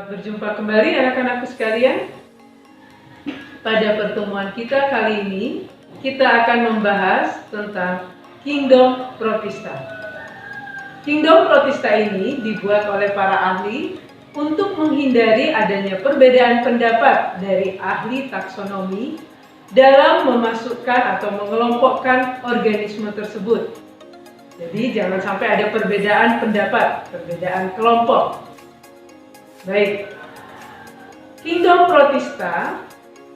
Berjumpa kembali anak-anakku sekalian. Pada pertemuan kita kali ini, kita akan membahas tentang Kingdom Protista. Kingdom Protista ini dibuat oleh para ahli untuk menghindari adanya perbedaan pendapat dari ahli taksonomi dalam memasukkan atau mengelompokkan organisme tersebut. Jadi jangan sampai ada perbedaan pendapat, perbedaan kelompok. Baik, Kingdom Protista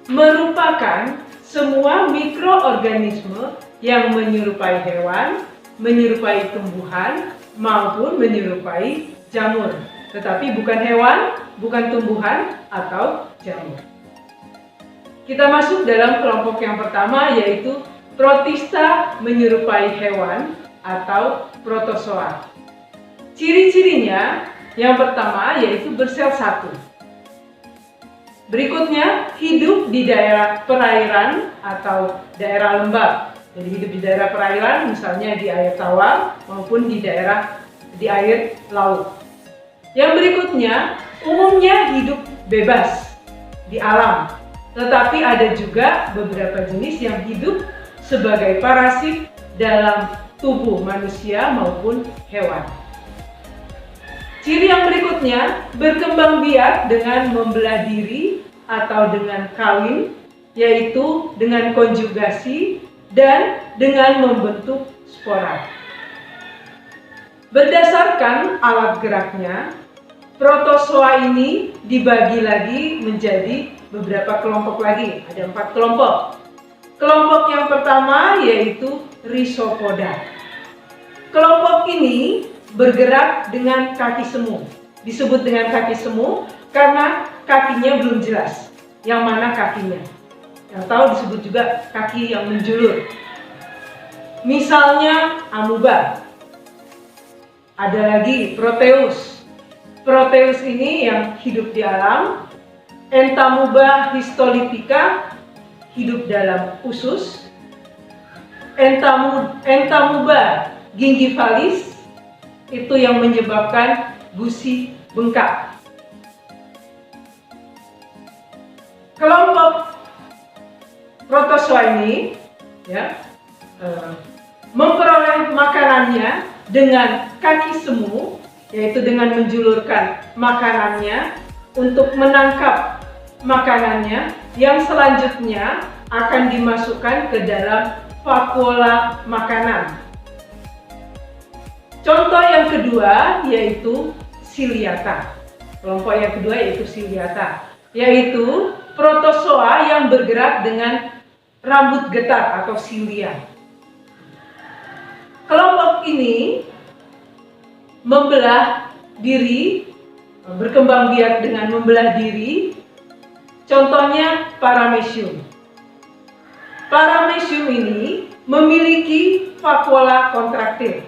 merupakan semua mikroorganisme yang menyerupai hewan, menyerupai tumbuhan, maupun menyerupai jamur. Tetapi bukan hewan, bukan tumbuhan, atau jamur. Kita masuk dalam kelompok yang pertama, yaitu Protista menyerupai hewan atau Protozoa. Ciri-cirinya yang pertama yaitu bersel satu. Berikutnya hidup di daerah perairan atau daerah lembab. Jadi hidup di daerah perairan, misalnya di air tawar maupun di air laut. Yang berikutnya umumnya hidup bebas di alam. Tetapi ada juga beberapa jenis yang hidup sebagai parasit dalam tubuh manusia maupun hewan. Ciri yang berikutnya, berkembang biak dengan membelah diri atau dengan kawin, yaitu dengan konjugasi dan dengan membentuk spora. Berdasarkan alat geraknya, Protozoa ini dibagi lagi menjadi beberapa kelompok lagi, ada 4 kelompok. Kelompok yang pertama yaitu Rhizopoda. Kelompok ini bergerak dengan kaki semu. Disebut dengan kaki semu karena kakinya belum jelas yang mana kakinya. Yang tahu disebut juga kaki yang menjulur. Misalnya amuba. Ada lagi Proteus. Proteus ini yang hidup di alam. Entamuba histolytica hidup dalam usus. Entamuba gingivalis itu yang menyebabkan gusi bengkak. Kelompok Protozoa ini memperoleh makanannya dengan kaki semu, yaitu dengan menjulurkan makanannya untuk menangkap makanannya yang selanjutnya akan dimasukkan ke dalam vakuola makanan. Contoh yang kedua yaitu Ciliata. Kelompok yang kedua yaitu Ciliata, yaitu protozoa yang bergerak dengan rambut getar atau cilia. Kelompok ini membelah diri, berkembang biak dengan membelah diri. Contohnya Paramecium. Paramecium ini memiliki vakuola kontraktil.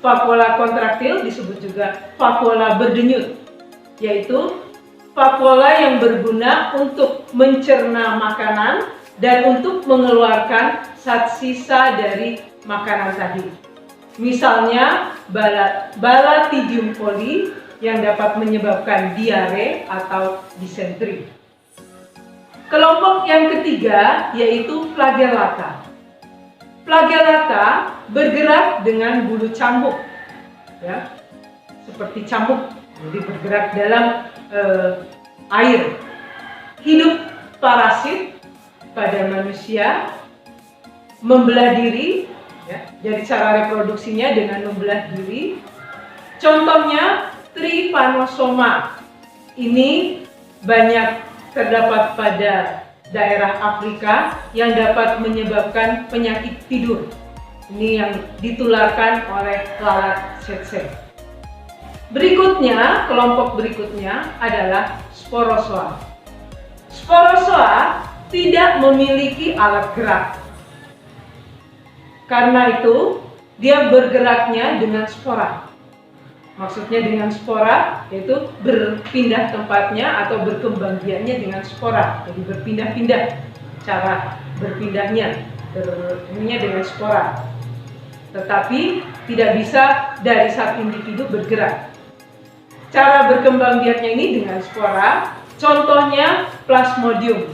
Vakuola kontraktil disebut juga vakuola berdenyut, yaitu vakuola yang berguna untuk mencerna makanan dan untuk mengeluarkan zat sisa dari makanan tadi. Misalnya Balatidium coli yang dapat menyebabkan diare atau disentri. Kelompok yang ketiga yaitu Flagellata. Flagellata bergerak dengan bulu cambuk, ya, seperti cambuk, jadi bergerak dalam air. Hidup parasit pada manusia, membelah diri, ya, jadi cara reproduksinya dengan membelah diri. Contohnya Trypanosoma. Ini banyak terdapat pada daerah Afrika yang dapat menyebabkan penyakit tidur. Ini yang ditularkan oleh lalat tsetse. Berikutnya, kelompok berikutnya adalah Sporozoa. Sporozoa tidak memiliki alat gerak. Karena itu, dia bergeraknya dengan spora. Maksudnya dengan spora, yaitu berpindah tempatnya atau berkembang biaknya dengan spora. Jadi berpindah-pindah cara berpindahnya dengan spora. Tetapi tidak bisa dari satu individu bergerak. Cara berkembang biaknya ini dengan spora, contohnya Plasmodium.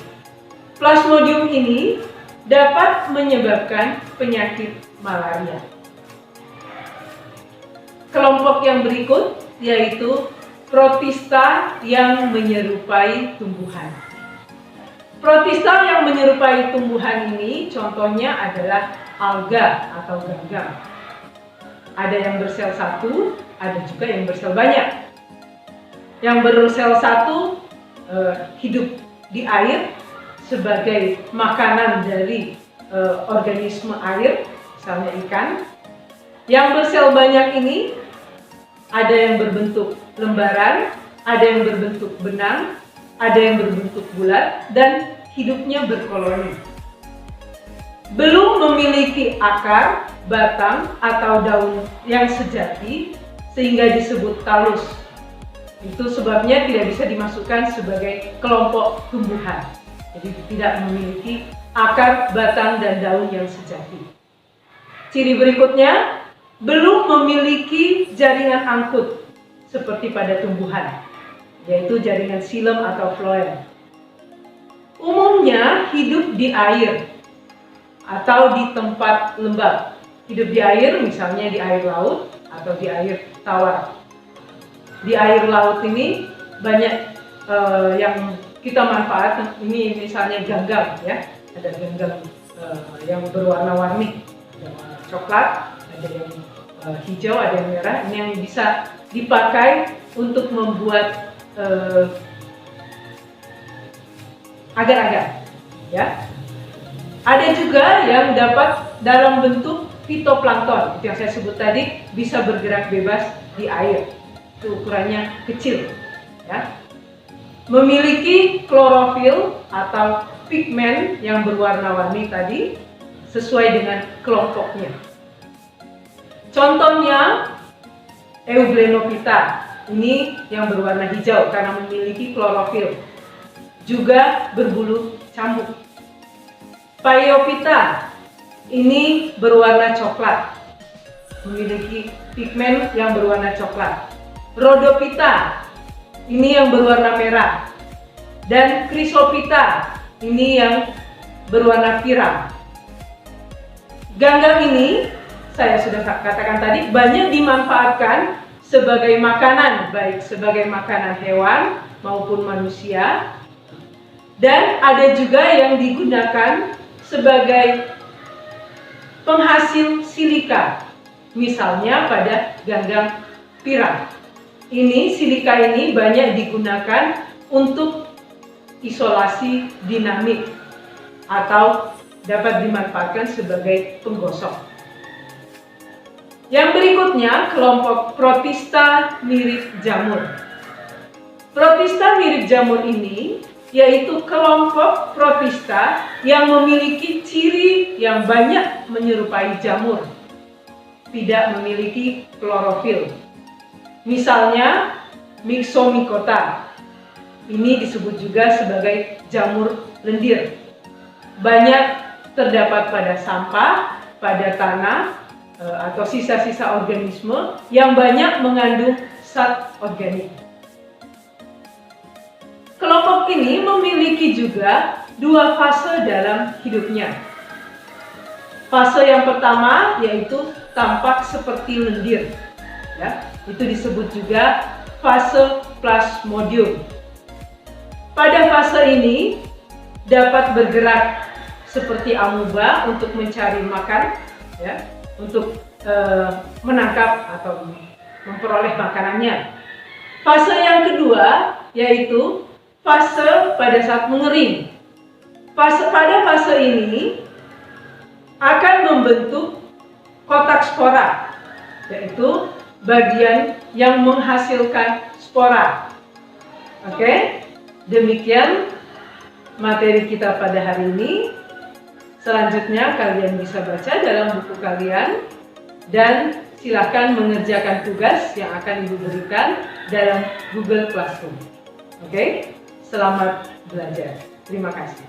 Plasmodium ini dapat menyebabkan penyakit malaria. Kelompok yang berikut yaitu protista yang menyerupai tumbuhan. Protista yang menyerupai tumbuhan ini contohnya adalah alga atau ganggang. Ada yang bersel satu, ada juga yang bersel banyak. Yang bersel satu hidup di air sebagai makanan dari organisme air, misalnya ikan. Yang bersel banyak ini ada yang berbentuk lembaran, ada yang berbentuk benang, ada yang berbentuk bulat, dan hidupnya berkoloni. Belum memiliki akar, batang, atau daun yang sejati, sehingga disebut talus. Itu sebabnya tidak bisa dimasukkan sebagai kelompok tumbuhan. Jadi tidak memiliki akar, batang, dan daun yang sejati. Ciri berikutnya, belum memiliki jaringan angkut seperti pada tumbuhan, yaitu jaringan xilem atau floem. Umumnya hidup di air atau di tempat lembab. Hidup di air misalnya di air laut atau di air tawar. Di air laut ini banyak yang kita manfaat. Ini misalnya ganggang, ya. Ada ganggang yang berwarna-warni, ada warna coklat, ada yang hijau, ada yang merah. Ini yang bisa dipakai untuk membuat agar-agar, ya. Ada juga yang dapat dalam bentuk fitoplankton, itu yang saya sebut tadi, bisa bergerak bebas di air. Itu ukurannya kecil, ya. Memiliki klorofil atau pigmen yang berwarna-warni tadi sesuai dengan kelompoknya. Contohnya Euglenophyta, ini yang berwarna hijau karena memiliki klorofil, juga berbulu cambuk. Phaeophyta, ini berwarna coklat, memiliki pigmen yang berwarna coklat. Rhodophyta, ini yang berwarna merah. Dan Chrysophyta, ini yang berwarna piram. Ganggang ini, saya sudah katakan tadi, banyak dimanfaatkan sebagai makanan, baik sebagai makanan hewan maupun manusia. Dan ada juga yang digunakan sebagai penghasil silika, misalnya pada ganggang piram. Silika ini banyak digunakan untuk isolasi dinamik atau dapat dimanfaatkan sebagai penggosok. Yang berikutnya, kelompok protista mirip jamur. Protista mirip jamur ini yaitu kelompok protista yang memiliki ciri yang banyak menyerupai jamur, tidak memiliki klorofil. Misalnya Myxomycota, ini disebut juga sebagai jamur lendir. Banyak terdapat pada sampah, pada tanah, atau sisa-sisa organisme yang banyak mengandung zat organik. Kelompok ini memiliki juga dua fase dalam hidupnya. Fase yang pertama yaitu tampak seperti lendir, ya, itu disebut juga fase Plasmodium. Pada fase ini dapat bergerak seperti amuba untuk mencari makan, ya, untuk menangkap atau memperoleh makanannya. Fase yang kedua yaitu fase pada saat mengering. Pada fase ini akan membentuk kotak spora, yaitu bagian yang menghasilkan spora. Oke, demikian materi kita pada hari ini. Selanjutnya kalian bisa baca dalam buku kalian dan silakan mengerjakan tugas yang akan Ibu berikan dalam Google Classroom. Oke, selamat belajar. Terima kasih.